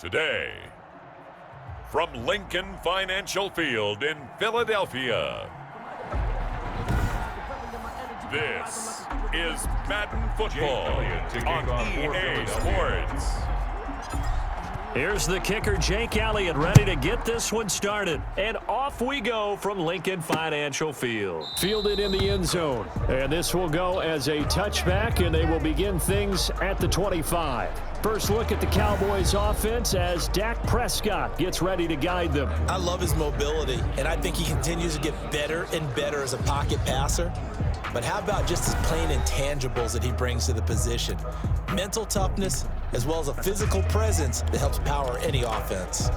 Today, from Lincoln Financial Field in Philadelphia, this is Madden Football on EA Sports. Here's the kicker, Jake Elliott, ready to get this one started. And off we go from Lincoln Financial Field. Fielded in the end zone. And this will go as a touchback, and they will begin things at the 25. First look at the Cowboys offense as Dak Prescott gets ready to guide them. I love his mobility, and I think he continues to get better and better as a pocket passer. But how about just his plain intangibles that he brings to the position? Mental toughness, as well as a physical presence that helps power any offense.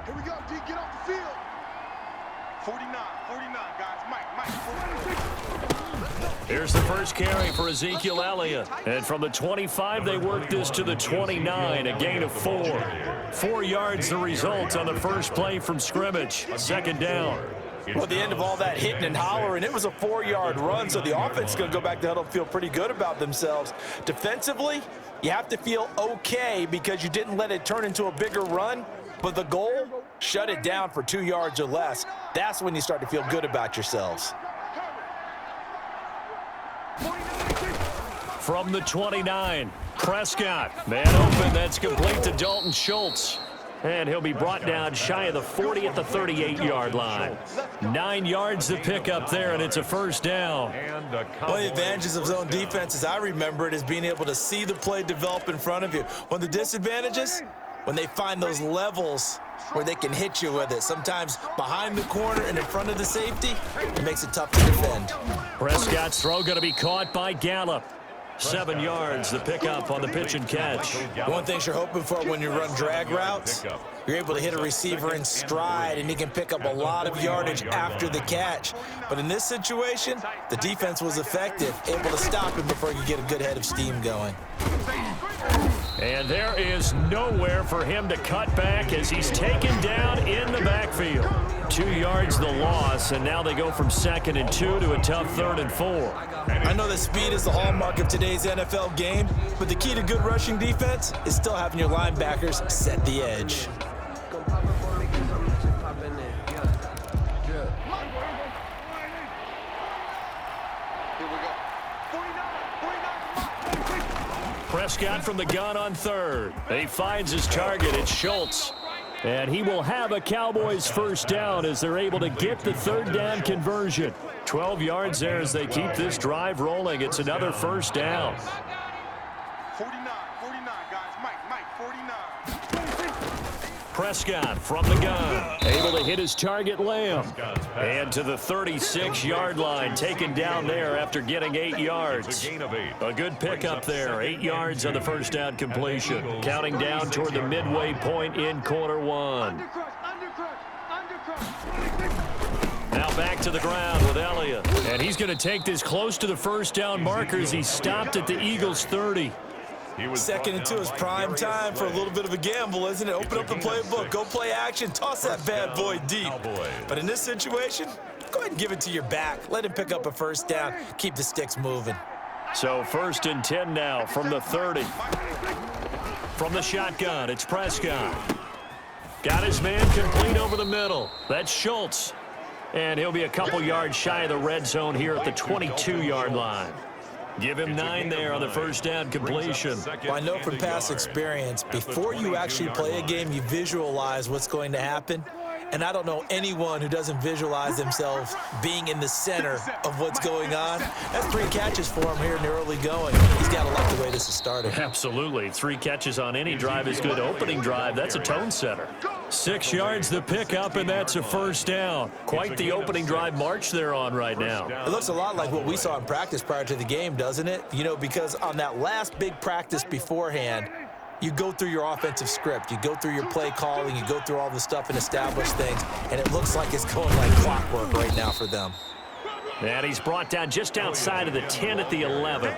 Here we go, D, get off the field. 49, guys. Mike. Here's the first carry for Ezekiel Elliott. And from the 25, they work this to the 29, a gain of 4. 4 yards the result on the first play from scrimmage. Second down. Well, at the end of all that hitting and hollering, it was a 4-yard run, so the offense is going to go back to huddle and feel pretty good about themselves. Defensively, you have to feel okay because you didn't let it turn into a bigger run, but the goal, shut it down for 2 yards or less. That's when you start to feel good about yourselves. From the 29, Prescott. Man open, that's complete to Dalton Schultz. And he'll be brought down shy of the 40 at the 38-yard line. 9 yards to pick up there, and it's a first down. One of the advantages of zone defense, as I remember it, is being able to see the play develop in front of you. One of the disadvantages, when they find those levels where they can hit you with it, sometimes behind the corner and in front of the safety, it makes it tough to defend. Prescott's throw going to be caught by Gallup. 7 yards, the pickup on the pitch and catch. One thing you're hoping for when you run drag routes, you're able to hit a receiver in stride, and he can pick up a lot of yardage after the catch. But in this situation, the defense was effective, able to stop him before you get a good head of steam going. And there is nowhere for him to cut back as he's taken down in the backfield. 2 yards the loss, and now they go from 2nd and 2 to a tough 3rd and 4. I know that speed is the hallmark of today's NFL game, but the key to good rushing defense is still having your linebackers set the edge. Prescott from the gun on 3rd. He finds his target. It's Schultz. And he will have a Cowboys first down as they're able to get the 3rd down conversion. 12 yards there as they keep this drive rolling. It's another first down. 49, guys. Mike, 49. Prescott from the gun, able to hit his target, Lamb. And to the 36-yard line, taken down there after getting 8 yards. A good pickup there, 8 yards on the first down completion. Counting down toward the midway point in quarter 1. Now back to the ground with Elliott. And he's going to take this close to the first down marker as he's stopped at the Eagles' 30. 2nd and 2 is prime time for a little bit of a gamble, isn't it? Open up the playbook, go play action, toss that bad boy deep. But in this situation, go ahead and give it to your back. Let him pick up a first down. Keep the sticks moving. So 1st and 10 now from the 30. From the shotgun, it's Prescott. Got his man complete over the middle. That's Schultz. And he'll be a couple yards shy of the red zone here at the 22-yard line. Give him 9 there on the first down completion. Well, I know from past experience, before you actually play a game, you visualize what's going to happen. And I don't know anyone who doesn't visualize themselves being in the center of what's going on. That's 3 catches for him here in the early going. He's got to like the way this is starting. Absolutely. 3 catches on any drive is good. Opening drive, that's a tone setter. 6 yards the pickup, and that's a first down. Quite the opening drive march they're on right now. It looks a lot like what we saw in practice prior to the game, doesn't it? You know, because on that last big practice beforehand, you go through your offensive script, you go through your play calling, you go through all the stuff and establish things, and it looks like it's going like clockwork right now for them. And he's brought down just outside of the 10 at the 11.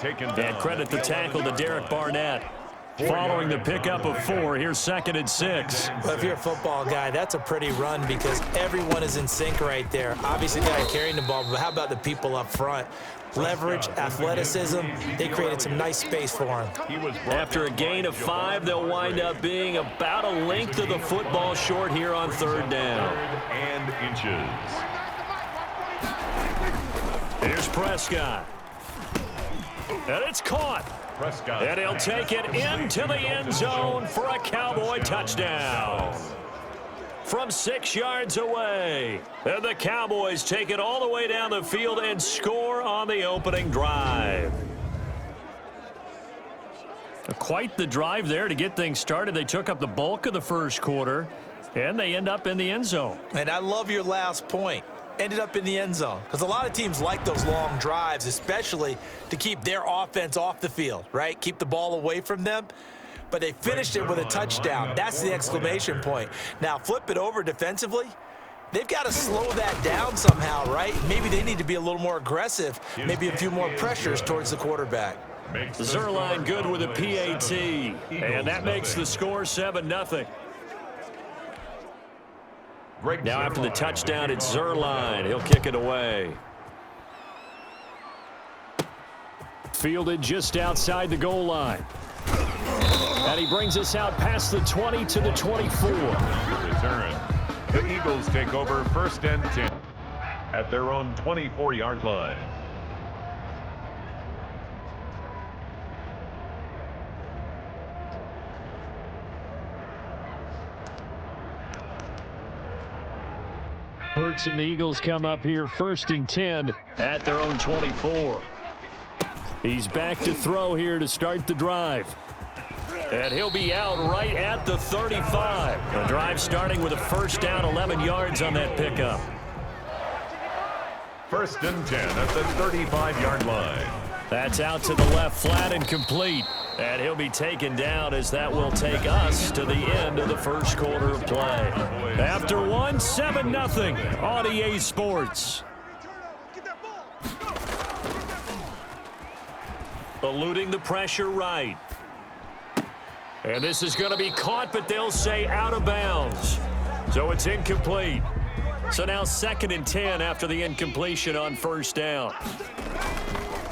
And credit the tackle to Derek Barnett. following the pickup of 4. Here's 2nd and 6. Well, if you're a football guy, that's a pretty run because everyone is in sync right there. Obviously, the guy carrying the ball, but how about the people up front? Leverage, athleticism, they created some nice space for him. After a gain of 5, they'll wind up being about a length of the football short here on 3rd down. And inches. Here's Prescott. And it's caught. Prescott. And he'll take it into the end zone for a Cowboy touchdown. From 6 yards away. And the Cowboys take it all the way down the field and score on the opening drive. Quite the drive there to get things started. They took up the bulk of the first quarter, and they end up in the end zone. And I love your last point. Ended up in the end zone. Because a lot of teams like those long drives, especially to keep their offense off the field, right? Keep the ball away from them. But they finished it with a touchdown. That's the exclamation point. Now, flip it over defensively. They've got to slow that down somehow, right? Maybe they need to be a little more aggressive. Maybe a few more pressures towards the quarterback. Zerline good with a PAT. And that makes the score 7-0. Now after the touchdown, it's Zerline. He'll kick it away. Fielded just outside the goal line. And he brings us out past the 20 to the 24. Return. The Eagles take over 1st and 10 at their own 24-yard line. Hurts and the Eagles come up here 1st and 10 at their own 24. He's back to throw here to start the drive. And he'll be out right at the 35. The drive starting with a 1st down, 11 yards on that pickup. 1st and 10 at the 35-yard line. That's out to the left, flat and complete. And he'll be taken down as that will take us to the end of the first quarter of play. After 1, 7-0 on EA Sports. Eluding the pressure right. And this is going to be caught, but they'll say out of bounds. So it's incomplete. So now 2nd and 10 after the incompletion on 1st down.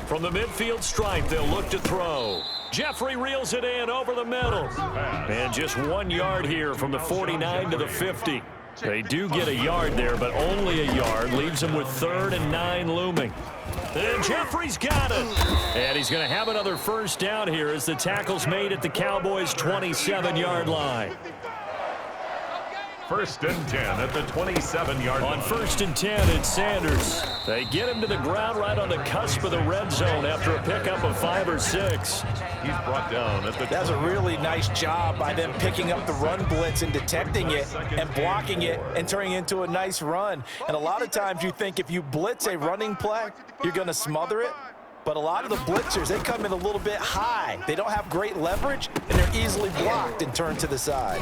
From the midfield stripe, they'll look to throw. Jeffrey reels it in over the middle. And just 1 yard here from the 49 to the 50. They do get a yard there, but only a yard. Leaves them with 3rd and 9 looming. And Jeffrey's got it. And he's going to have another 1st down here as the tackle's made at the Cowboys' 27-yard line. 1st and 10 at the 27-yard line. On 1st and 10, it's Sanders. They get him to the ground right on the cusp of the red zone after a pickup of 5 or 6. He's brought down at the... That's a really nice job by them picking up the run blitz and detecting it and blocking it and turning it into a nice run. And a lot of times you think if you blitz a running play, you're going to smother it. But a lot of the blitzers, they come in a little bit high. They don't have great leverage, and they're easily blocked and turned to the side.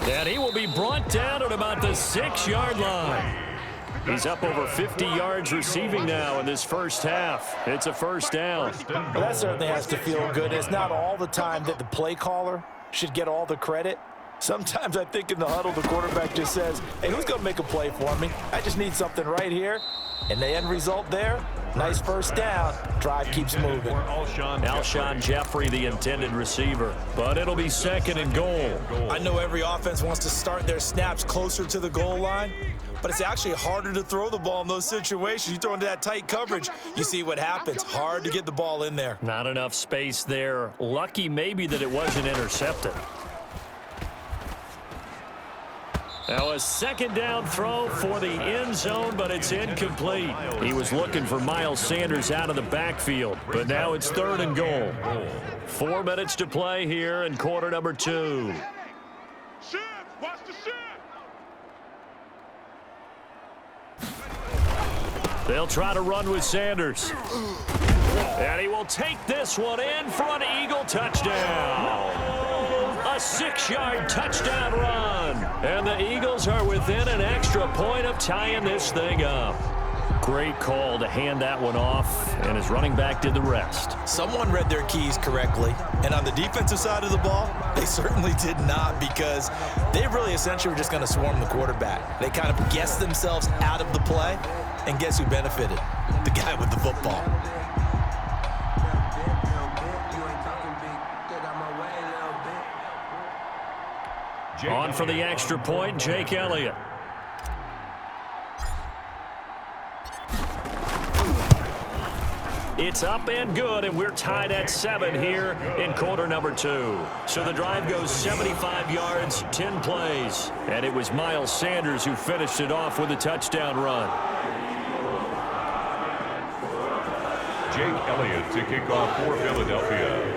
And he will be brought down at about the 6-yard line. He's up over 50 yards receiving now in this first half. It's a 1st down. Well, that certainly has to feel good. It's not all the time that the play caller should get all the credit. Sometimes I think in the huddle, the quarterback just says, hey, who's going to make a play for me? I just need something right here. And the end result there, nice 1st down. Drive keeps moving. Alshon Jeffrey, the intended receiver. But it'll be 2nd and goal. I know every offense wants to start their snaps closer to the goal line, but it's actually harder to throw the ball in those situations. You throw into that tight coverage, you see what happens. Hard to get the ball in there. Not enough space there. Lucky maybe that it wasn't intercepted. Now a 2nd down throw for the end zone, but it's incomplete. He was looking for Miles Sanders out of the backfield, but now it's 3rd and goal. 4 minutes to play here in quarter number 2. Shift! Watch the shift! They'll try to run with Sanders. And he will take this one in for an Eagle touchdown. A 6-yard touchdown run. And the Eagles are within an extra point of tying this thing up. Great call to hand that one off, and his running back did the rest. Someone read their keys correctly, and on the defensive side of the ball, they certainly did not, because they really essentially were just going to swarm the quarterback. They kind of guessed themselves out of the play, and guess who benefited? The guy with the football. On for the extra point, Jake Elliott. It's up and good, and we're tied at 7 here in quarter number 2. So the drive goes 75 yards, 10 plays. And it was Miles Sanders who finished it off with a touchdown run. Jake Elliott to kick off for Philadelphia.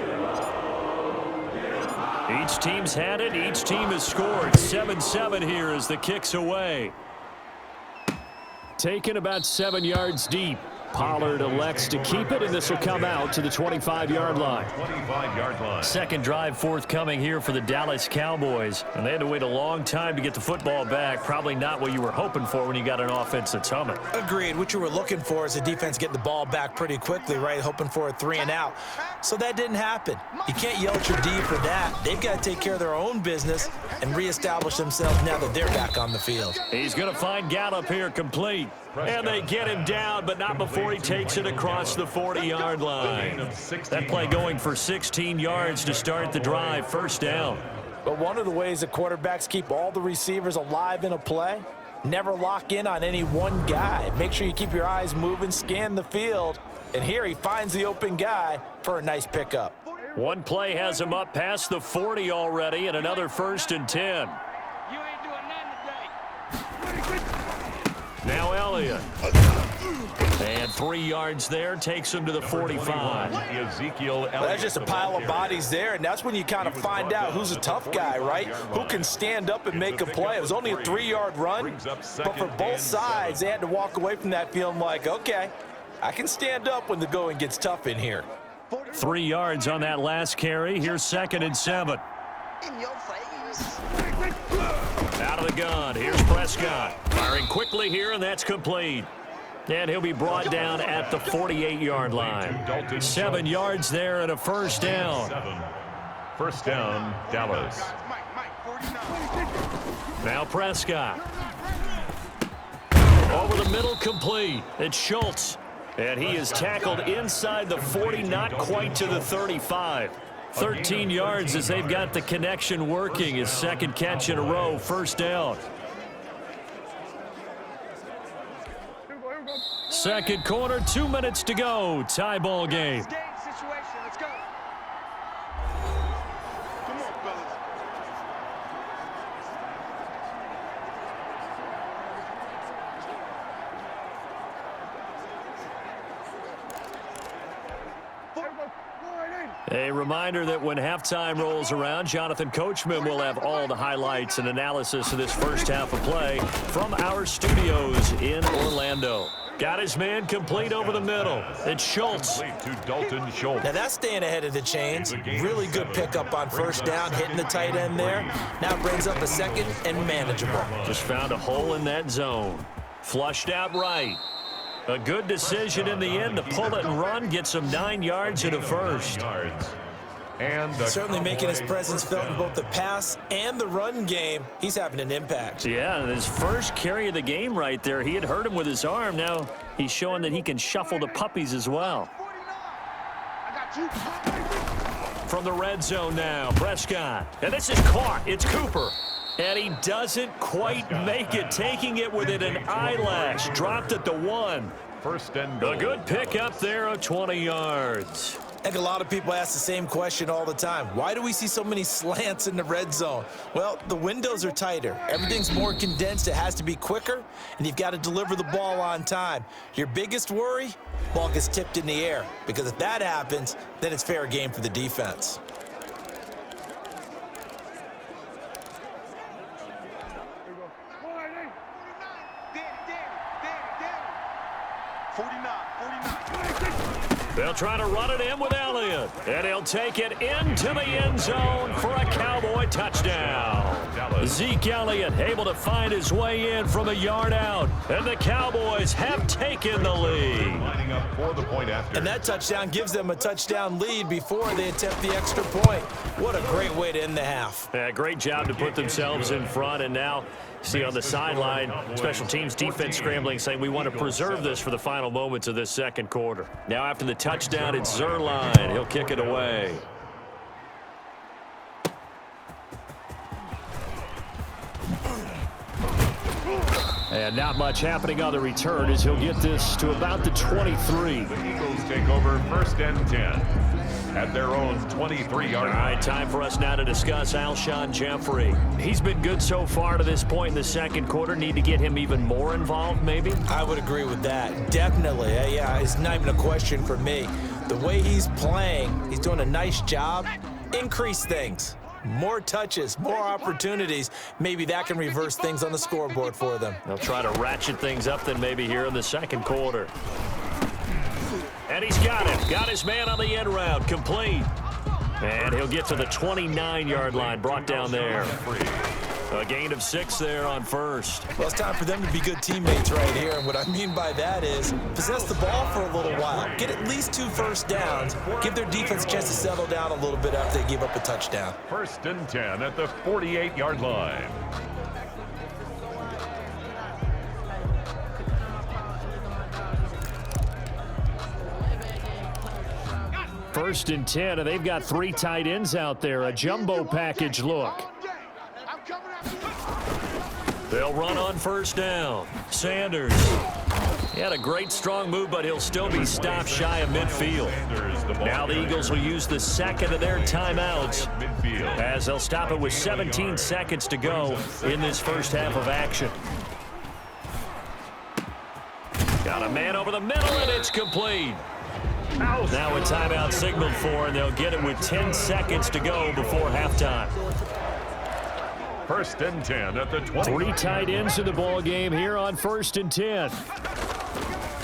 Each team's had it. Each team has scored. 7-7 here as the kick's away. Taken about 7 yards deep. Pollard elects to keep it, and this will come out to the 25-yard line. 25-yard line. Second drive forthcoming here for the Dallas Cowboys, and they had to wait a long time to get the football back. Probably not what you were hoping for when you got an offense that's humming. Agreed. What you were looking for is the defense getting the ball back pretty quickly, right? Hoping for a 3 and out. So that didn't happen. You can't yell at your D for that. They've got to take care of their own business and reestablish themselves now that they're back on the field. He's going to find Gallup here complete. And they get him down, but not before he takes it across the 40-yard line. That play going for 16 yards to start the drive. First down. But one of the ways that quarterbacks keep all the receivers alive in a play, never lock in on any one guy. Make sure you keep your eyes moving, scan the field. And here he finds the open guy for a nice pickup. One play has him up past the 40 already, and another 1st and 10. You ain't doing nothing today. Now Elliott. And 3 yards there takes him to the 45. Ezekiel Elliott. Well, that's just a pile of bodies there, and that's when you kind of find out who's a tough guy, right? Who can stand up and make a play. It was only a 3-yard run, but for both sides, they had to walk away from that feeling like, okay, I can stand up when the going gets tough in here. 3 yards on that last carry. Here's 2nd and 7. In your face. Out of the gun. Here's Prescott. Firing quickly here, and that's complete. And he'll be brought down at the 48-yard line. 7 yards there and a first down. First down, Dallas. Now Prescott. Over the middle, complete. It's Schultz. And he is tackled inside the 40, not quite to the 35. 13 yards as they've got the connection working. His second catch in a row, first down. Second quarter, 2 minutes to go. Tie ball game. Let's go. Come on, fellas. A reminder that when halftime rolls around, Jonathan Coachman will have all the highlights and analysis of this first half of play from our studios in Orlando. Got his man complete over the middle. It's Schultz. To Dalton Schultz. Now that's staying ahead of the chains. Really good pickup on first down, hitting the tight end there. Now brings up a second and manageable. Just found a hole in that zone. Flushed out right. A good decision in the end to pull it and run. Gets him 9 yards and a first. And certainly making his presence felt in both the pass and the run game. He's having an impact. Yeah, his first carry of the game right there. He had hurt him with his arm. Now he's showing that he can shuffle the puppies as well. From the red zone now, Prescott. And this is caught. It's Cooper. And he doesn't quite make it, taking it within an eyelash. Dropped at the 1. First and goal. A good pick up there of 20 yards. I think a lot of people ask the same question all the time. Why do we see so many slants in the red zone? Well, the windows are tighter. Everything's more condensed. It has to be quicker, and you've got to deliver the ball on time. Your biggest worry? Ball gets tipped in the air, because if that happens, then it's fair game for the defense. They'll try to run it in with Elliott. And he'll take it into the end zone for a Cowboy touchdown. Zeke Elliott able to find his way in from a yard out. And the Cowboys have taken the lead. Lining up for the point after. And that touchdown gives them a touchdown lead before they attempt the extra point. What a great way to end the half. Yeah, great job to put themselves in front. And now, see on the sideline, special teams defense scrambling, saying we want to preserve this for the final moments of this second quarter. Now after the touchdown, it's Zerline. He'll kick it away. And not much happening on the return as he'll get this to about the 23. The Eagles take over 1st and 10 at their own 23-yard line. All right, time for us now to discuss Alshon Jeffrey. He's been good so far to this point in the second quarter. Need to get him even more involved, maybe? I would agree with that. Definitely. Yeah, it's not even a question for me. The way he's playing, he's doing a nice job. Increase things. More touches, more opportunities. Maybe that can reverse things on the scoreboard for them. They'll try to ratchet things up then maybe here in the second quarter. And he's got it. Got his man on the end route. Complete. And he'll get to the 29-yard line. Brought down there. A gain of 6 there on first. Well, it's time for them to be good teammates right here. And what I mean by that is possess the ball for a little while. Get at least 2 first downs. Give their defense a chance to settle down a little bit after they give up a touchdown. 1st and 10 at the 48-yard line. First and 10, and they've got 3 tight ends out there. A jumbo package look. They'll run on first down. Sanders. He had a great strong move, but he'll still be stopped shy of midfield. Now the Eagles will use the second of their timeouts as they'll stop it with 17 seconds to go in this first half of action. Got a man over the middle, and it's complete. Now a timeout signaled for, and they'll get it with 10 seconds to go before halftime. 1st and 10 at the 20. 3 tight ends in the ball game here on 1st and 10.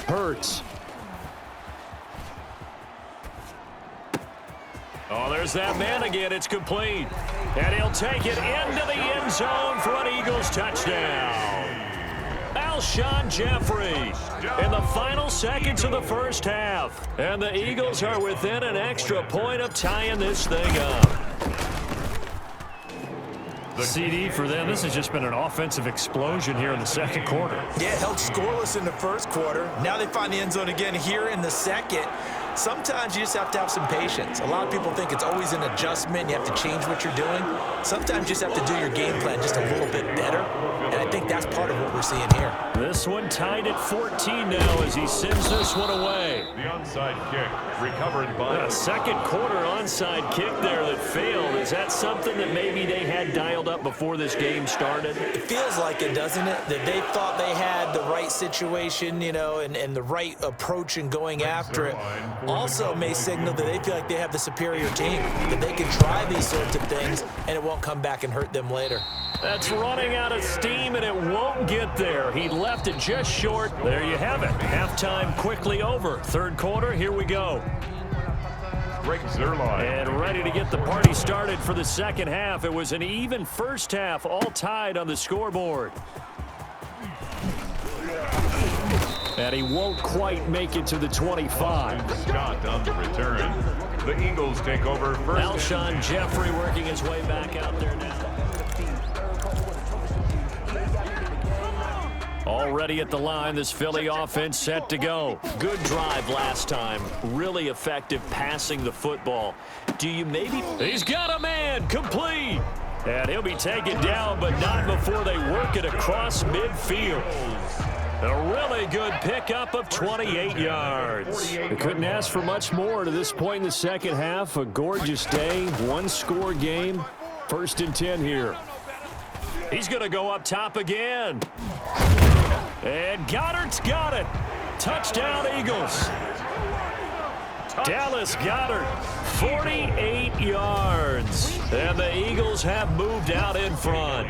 Hurts. Oh, there's that man again. It's complete. And he'll take it into the end zone for an Eagles touchdown. Alshon Jeffrey in the final seconds of the first half. And the Eagles are within an extra point of tying this thing up. The CD for them. This has just been an offensive explosion here in the second quarter. Yeah, held scoreless in the first quarter. Now they find the end zone again here in the second. Sometimes you just have to have some patience. A lot of people think it's always an adjustment. You have to change what you're doing. Sometimes you just have to do your game plan just a little bit better. And I think that's part of what we're seeing here. This one tied at 14 now as he sends this one away. The onside kick recovered by a second quarter onside kick there that failed. Is that something that maybe they had dialed up before this game started? It feels like it, doesn't it? That they thought they had the right situation, you know, and the right approach in going after it. Also may signal that they feel like they have the superior team, that they can try these sorts of things and it won't come back and hurt them later. That's running out of steam, and it won't get there. He left it just short. There you have it. Halftime quickly over. Third quarter, here we go. And ready to get the party started for the second half. It was an even first half, all tied on the scoreboard. And he won't quite make it to the 25. Scott on the return. The Eagles take over first. Alshon Jeffrey working his way back out there now. Already at the line, this Philly offense set to go. Good drive last time. Really effective passing the football. Do you maybe... He's got a man. Complete. And he'll be taken down, but not before they work it across midfield. A really good pickup of 28 yards. They couldn't ask for much more to this point in the second half. A gorgeous day, one-score game. 1st and 10 here. He's going to go up top again. And Goddard's got it. Touchdown, Eagles. Dallas Goedert, 48 yards. And the Eagles have moved out in front.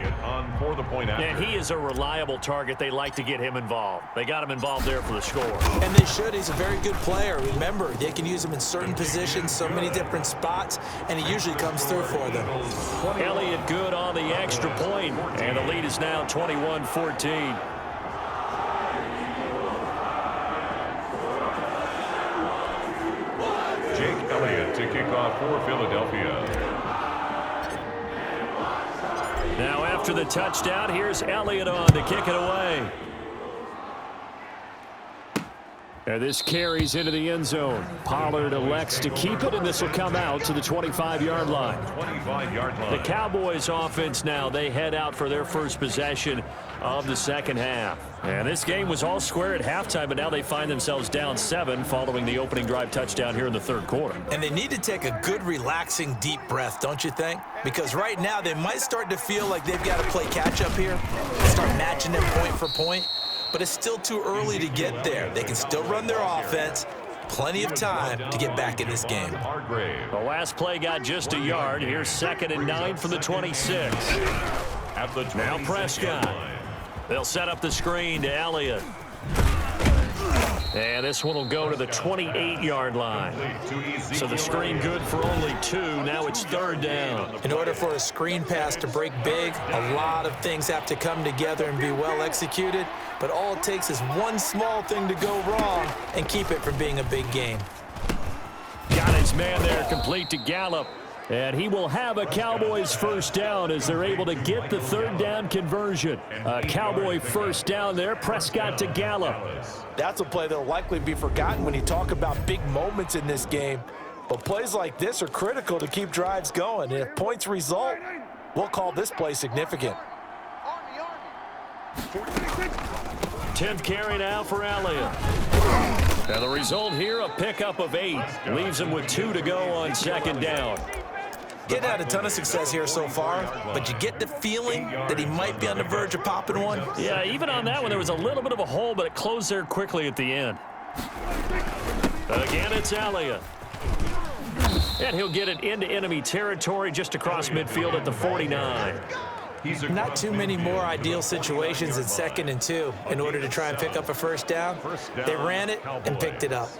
for the point after. And he is a reliable target. They like to get him involved. They got him involved there for the score. And they should. He's a very good player. Remember, they can use him in certain positions, so many different spots, and he usually comes through for them. Elliott good on the extra point, and the lead is now 21-14. Jake Elliott to kick off for Philadelphia. Now after the touchdown, here's Elliott on to kick it away. And this carries into the end zone. Pollard elects to keep it, and this will come out to the 25-yard line. 25-yard line. The Cowboys offense now, they head out for their first possession of the second half. And this game was all square at halftime, but now they find themselves down 7 following the opening drive touchdown here in the third quarter. And they need to take a good, relaxing, deep breath, don't you think? Because right now they might start to feel like they've got to play catch-up here, start matching them point for point. But it's still too early to get there. They can still run their offense. Plenty of time to get back in this game. The last play got just a yard. Here's 2nd and 9 from the 26. Now Prescott. They'll set up the screen to Elliott. And this one will go to the 28-yard line. So the screen good for only 2. Now it's 3rd down. In order for a screen pass to break big, a lot of things have to come together and be well executed. But all it takes is one small thing to go wrong and keep it from being a big game. Got his man there, complete to Gallup. And he will have a Cowboys first down as they're able to get the 3rd down conversion. A Cowboy first down there, Prescott to Gallup. That's a play that'll likely be forgotten when you talk about big moments in this game. But plays like this are critical to keep drives going. And if points result, we'll call this play significant. 10th carry now for Elliott. And the result here, a pickup of 8. Leaves him with 2 to go on 2nd down. Getting had a ton of success here so far, but you get the feeling that he might be on the verge of popping one. Yeah, even on that one, there was a little bit of a hole, but it closed there quickly at the end. Again, it's Elliott. And he'll get it into enemy territory just across midfield at the 49. Not too many more ideal situations in 2nd and 2 in order to try and pick up a first down. They ran it and picked it up.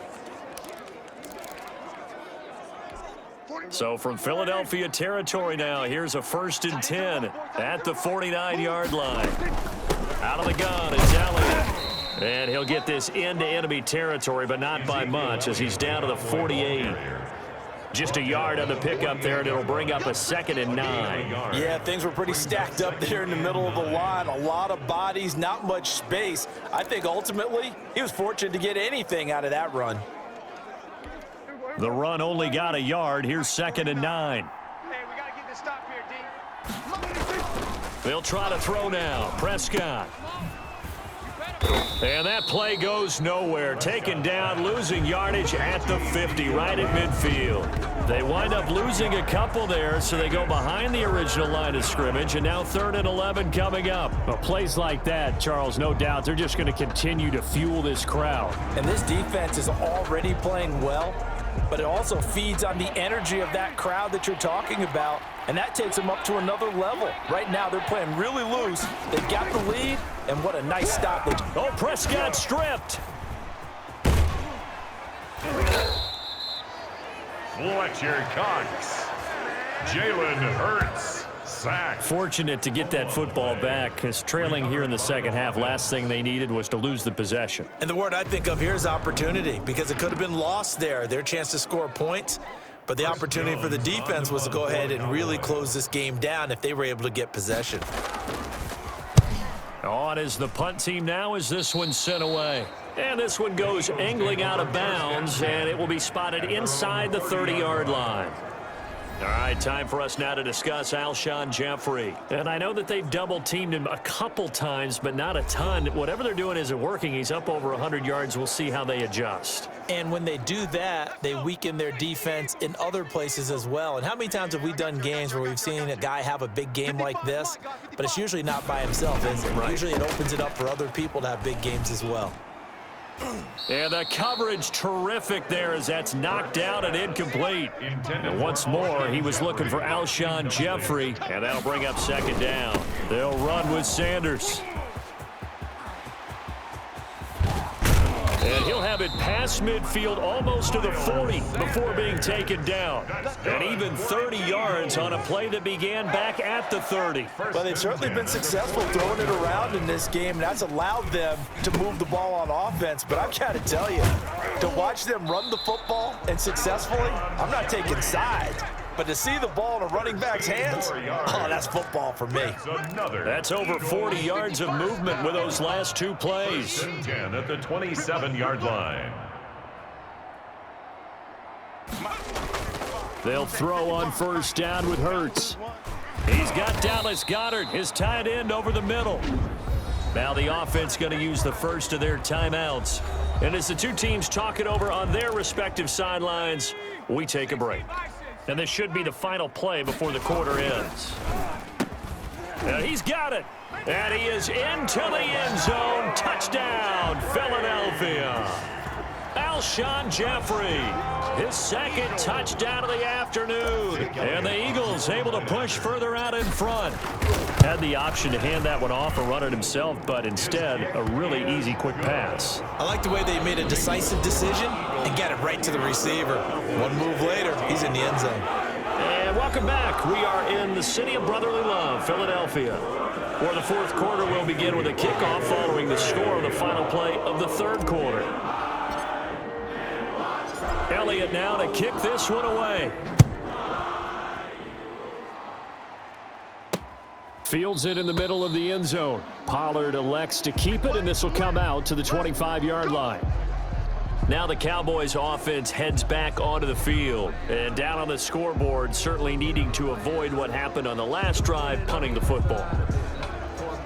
So from Philadelphia territory now, here's a 1st and 10 at the 49-yard line. Out of the gun, it's Elliott. And he'll get this into enemy territory, but not by much as he's down to the 48. Just a yard on the pickup there, and it'll bring up a 2nd and 9. Yeah, things were pretty stacked up there in the middle of the line. A lot of bodies, not much space. I think ultimately he was fortunate to get anything out of that run. The run only got a yard. Here's 2nd and 9. Hey, we got to get this stop here, D. They'll try to throw now. Prescott. And that play goes nowhere. Taken down, losing yardage at the 50, right at midfield. They wind up losing a couple there, so they go behind the original line of scrimmage, and now 3rd and 11 coming up. Well, plays like that, Charles, no doubt, they're just going to continue to fuel this crowd. And this defense is already playing well, but it also feeds on the energy of that crowd that you're talking about, and that takes them up to another level. Right now, they're playing really loose. They've got the lead, and what a nice stop. Oh, Prescott stripped. Fletcher Cox. Jalen Hurts. Sack. Fortunate to get that football back, because trailing here in the second half, last thing they needed was to lose the possession. And the word I think of here is opportunity, because it could have been lost there. Their chance to score points, but the opportunity for the defense was to go ahead and really close this game down if they were able to get possession. On is the punt team now as this one's sent away. And this one goes angling out of bounds, and it will be spotted inside the 30-yard line. All right, time for us now to discuss Alshon Jeffrey. And I know that they've double-teamed him a couple times, but not a ton. Whatever they're doing isn't working. He's up over 100 yards. We'll see how they adjust. And when they do that, they weaken their defense in other places as well. And how many times have we done games where we've seen a guy have a big game like this, but it's usually not by himself, is it? Right. Usually it opens it up for other people to have big games as well. And the coverage terrific there as that's knocked down and incomplete. And once more, he was looking for Alshon Jeffrey, and that'll bring up 2nd down. They'll run with Sanders. And he'll have it past midfield almost to the 40 before being taken down. And even 30 yards on a play that began back at the 30. Well, they've certainly been successful throwing it around in this game, and that's allowed them to move the ball on offense. But I've got to tell you, to watch them run the football and successfully, I'm not taking sides. But to see the ball in a running back's hands, oh, that's football for me. That's over 40 yards of movement with those last two plays. 10 at the 27-yard line. They'll throw on first down with Hurts. He's got Dallas Goedert, his tight end, over the middle. Now the offense going to use the first of their timeouts. And as the two teams talk it over on their respective sidelines, we take a break. And this should be the final play before the quarter ends. And he's got it. And he is into the end zone. Touchdown, Philadelphia. Alshon Jeffrey, his second touchdown of the afternoon. And the Eagles able to push further out in front. Had the option to hand that one off or run it himself, but instead, a really easy, quick pass. I like the way they made a decisive decision and got it right to the receiver. One move later, he's in the end zone. And welcome back. We are in the city of brotherly love, Philadelphia, where the fourth quarter will begin with a kickoff following the score of the final play of the third quarter. Elliott now to kick this one away. Fields it in the middle of the end zone. Pollard elects to keep it, and this will come out to the 25-yard line. Now the Cowboys offense heads back onto the field. And down on the scoreboard, certainly needing to avoid what happened on the last drive, punting the football.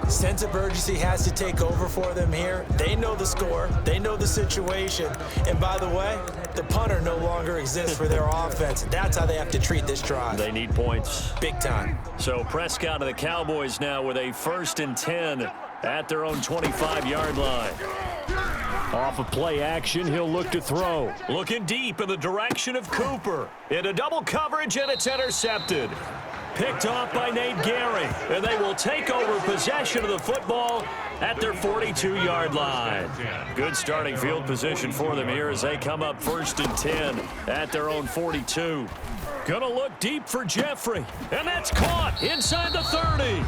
Sense of urgency has to take over for them here. They know the score. They know the situation. And by the way, the punter no longer exists for their offense. That's how they have to treat this drive. They need points. Big time. So Prescott and the Cowboys now with a 1st and 10 at their own 25-yard line. Off of play action, he'll look to throw. Looking deep in the direction of Cooper. Into double coverage, and it's intercepted. Picked off by Nate Gehring, and they will take over possession of the football at their 42-yard line. Good starting field position for them here as they come up 1st and 10 at their own 42. Gonna look deep for Jeffrey, and that's caught inside the 30.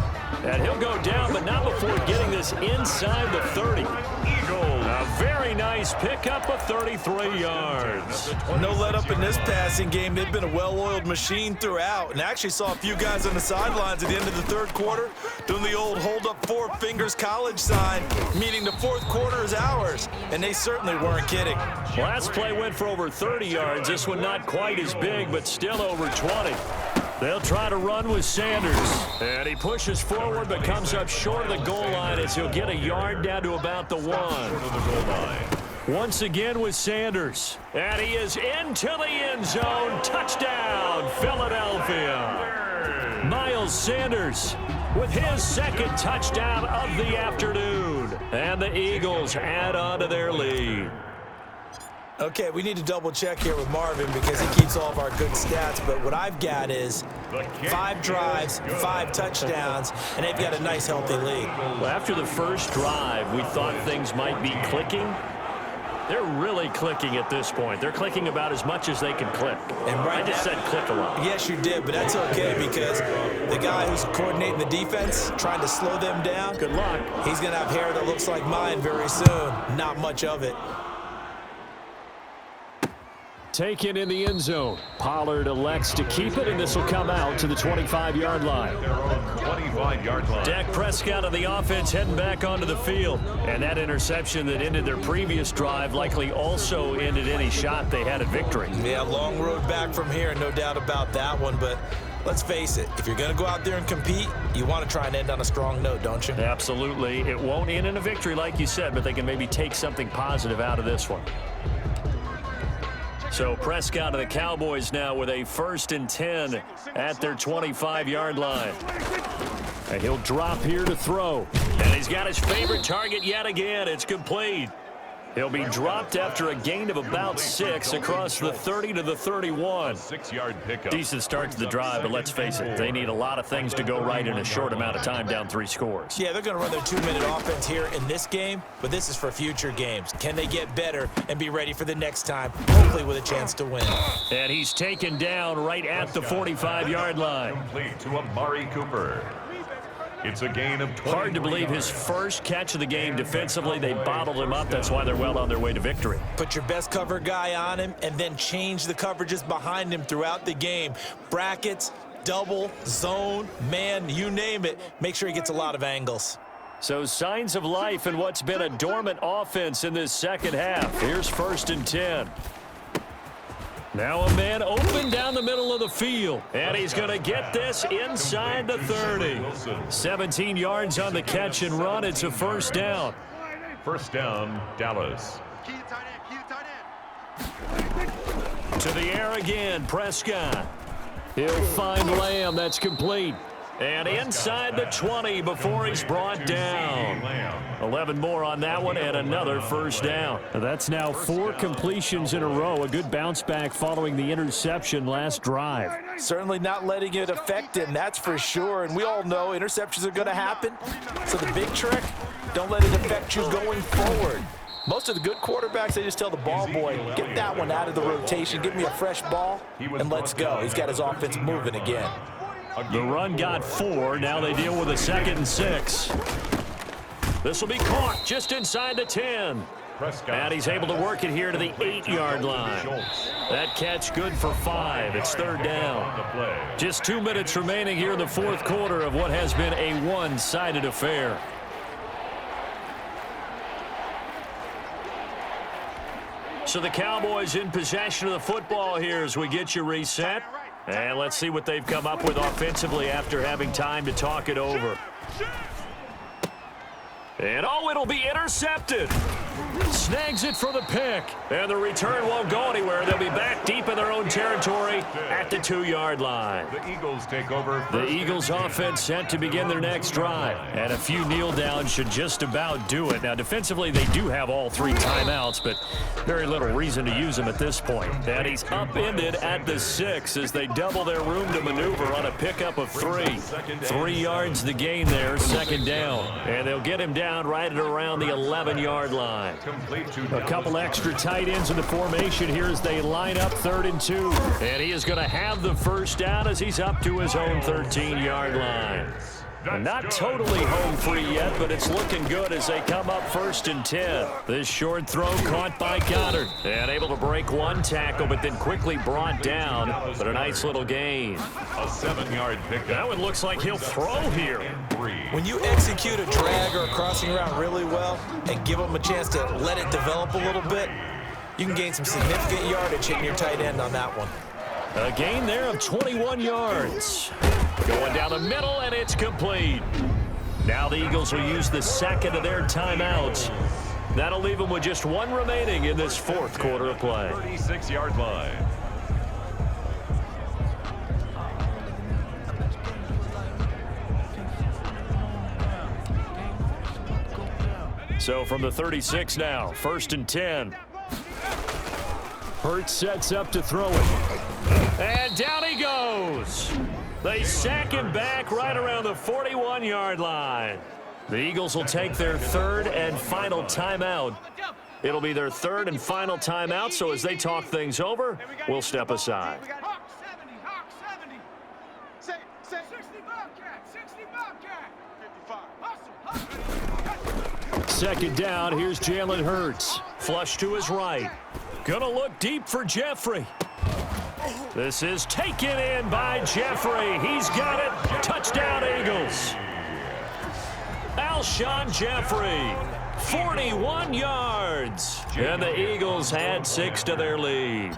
And he'll go down, but not before getting this inside the 30. Eagles, a very nice pickup of 33 yards. No let up in this passing game. They've been a well-oiled machine throughout, and actually saw a few guys on the sidelines at the end of the third quarter doing the old hold up 4 fingers college sign, meaning the fourth quarter is ours, and they certainly weren't kidding. Last play went for over 30 yards. This one not quite as big, but still over 20. They'll try to run with Sanders. And he pushes forward, but comes up short of the goal line as he'll get a yard down to about the 1. Once again with Sanders. And he is into the end zone. Touchdown, Philadelphia. Miles Sanders with his second touchdown of the afternoon. And the Eagles add on to their lead. Okay, we need to double check here with Marvin because he keeps all of our good stats, but what I've got is 5 drives, 5 touchdowns, and they've got a nice, healthy lead. Well, after the first drive, we thought things might be clicking. They're really clicking at this point. They're clicking about as much as they can click. And right I just said click a lot. Yes, you did, but that's okay because the guy who's coordinating the defense, trying to slow them down, Good luck. he's going to have hair that looks like mine very soon. Not much of it. Taken in the end zone. Pollard elects to keep it, and this will come out to the 25-yard line. 25-yard line. Dak Prescott of the offense heading back onto the field. And that interception that ended their previous drive likely also ended any shot they had at victory. Yeah, long road back from here, no doubt about that one, but let's face it, if you're going to go out there and compete, you want to try and end on a strong note, don't you? Absolutely. It won't end in a victory like you said, but they can maybe take something positive out of this one. So Prescott of the Cowboys now with a 1st and 10 at their 25-yard line. And he'll drop here to throw. And he's got his favorite target yet again. It's complete. He'll be dropped after a gain of about 6 across the 30 to the 31. 6-yard pickup. Decent start to the drive, but let's face it, they need a lot of things to go right in a short amount of time, down 3 scores. Yeah, they're going to run their 2-minute offense here in this game, but this is for future games. Can they get better and be ready for the next time, hopefully with a chance to win? And he's taken down right at the 45-yard line. Complete to Amari Cooper. It's a gain of 20. Hard to believe his first catch of the game defensively. They bottled him up. That's why they're well on their way to victory. Put your best cover guy on him and then change the coverages behind him throughout the game. Brackets, double, zone, man, you name it. Make sure he gets a lot of angles. So signs of life in what's been a dormant offense in this second half. Here's 1st and 10. Now a man open down the middle of the field. And he's going to get this inside the 30. 17 yards on the catch and run. It's a 1st down. 1st down, Dallas. To the air again, Prescott. He'll find Lamb. That's complete. And inside the 20 before he's brought down. 11 more on that one and another 1st down. That's now 4 completions in a row. A good bounce back following the interception last drive. Certainly not letting it affect him, that's for sure. And we all know interceptions are going to happen. So the big trick, don't let it affect you going forward. Most of the good quarterbacks, they just tell the ball boy, get that one out of the rotation, give me a fresh ball, and let's go. He's got his offense moving again. The run got 4. Now they deal with a 2nd and 6. This will be caught just inside the 10. And he's able to work it here to the 8-yard line. That catch good for 5. It's 3rd down. Just 2 minutes remaining here in the 4th quarter of what has been a one-sided affair. So the Cowboys in possession of the football here as we get you reset. And let's see what they've come up with offensively after having time to talk it over. And oh, it'll be intercepted. Snags it for the pick. And the return won't go anywhere. They'll be back deep in their own territory at the 2-yard line. The Eagles take over. The Eagles offense set to begin their next drive. And a few kneel downs should just about do it. Now, defensively, they do have all 3 timeouts, but very little reason to use them at this point. And he's upended at the 6 as they double their room to maneuver on a pickup of 3. 3 yards the gain there, 2nd down. And they'll get him down right at around the 11-yard line. A couple extra tight ends in the formation here as they line up 3rd and 2. And he is going to have the 1st down as he's up to his own 13-yard line. Not totally home free yet, but it's looking good as they come up 1st and 10. This short throw caught by Goddard. And able to break 1 tackle, but then quickly brought down. But a nice little gain. A 7-yard pickup. That one looks like he'll throw here. When you execute a drag or a crossing route really well and give them a chance to let it develop a little bit, you can gain some significant yardage hitting your tight end on that one. A gain there of 21 yards. Going down the middle, and it's complete. Now the Eagles will use the 2nd of their timeouts. That'll leave them with just 1 remaining in this 4th quarter of play. 36-yard line. So from the 36 now, 1st and 10. Hurts sets up to throw it. And down he goes. They sack him back right around the 41-yard line. The Eagles will take their 3rd and final timeout. It'll be their 3rd and final timeout, so as they talk things over, we'll step aside. Hawk 70. 60 Bobcat. 60 Bobcat. 55. 2nd down, here's Jalen Hurts. Flush to his right. Gonna look deep for Jeffrey. This is taken in by Jeffrey. He's got it. Touchdown, Eagles. Alshon Jeffrey, 41 yards. And the Eagles had 6 to their lead.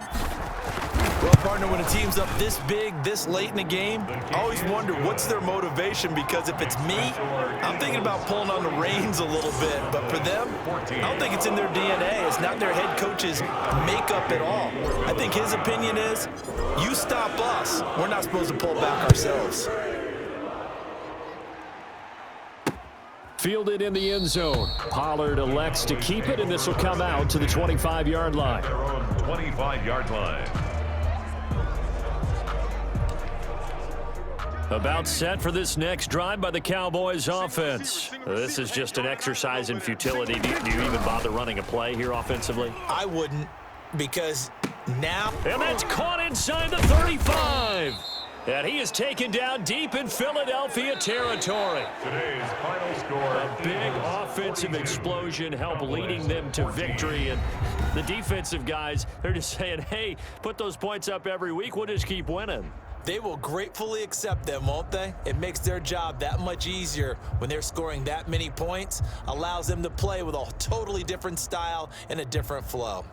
Well, partner, when a team's up this big, this late in the game, I always wonder what's their motivation, because if it's me, I'm thinking about pulling on the reins a little bit. But for them, I don't think it's in their DNA. It's not their head coach's makeup at all. I think his opinion is, you stop us, we're not supposed to pull back ourselves. fielded in the end zone. Pollard elects to keep it, and this will come out to the 25-yard line. Their own 25-yard line. About set for this next drive by the Cowboys offense. This is just an exercise in futility. Do you even bother running a play here offensively? I wouldn't, because now... And that's caught inside the 35. And he is taken down deep in Philadelphia territory. Today's final score. A big offensive explosion helped leading them to victory. And the defensive guys, they're just saying, hey, put those points up every week. We'll just keep winning. They will gratefully accept them, won't they? It makes their job that much easier when they're scoring that many points. Allows them to play with a totally different style and a different flow.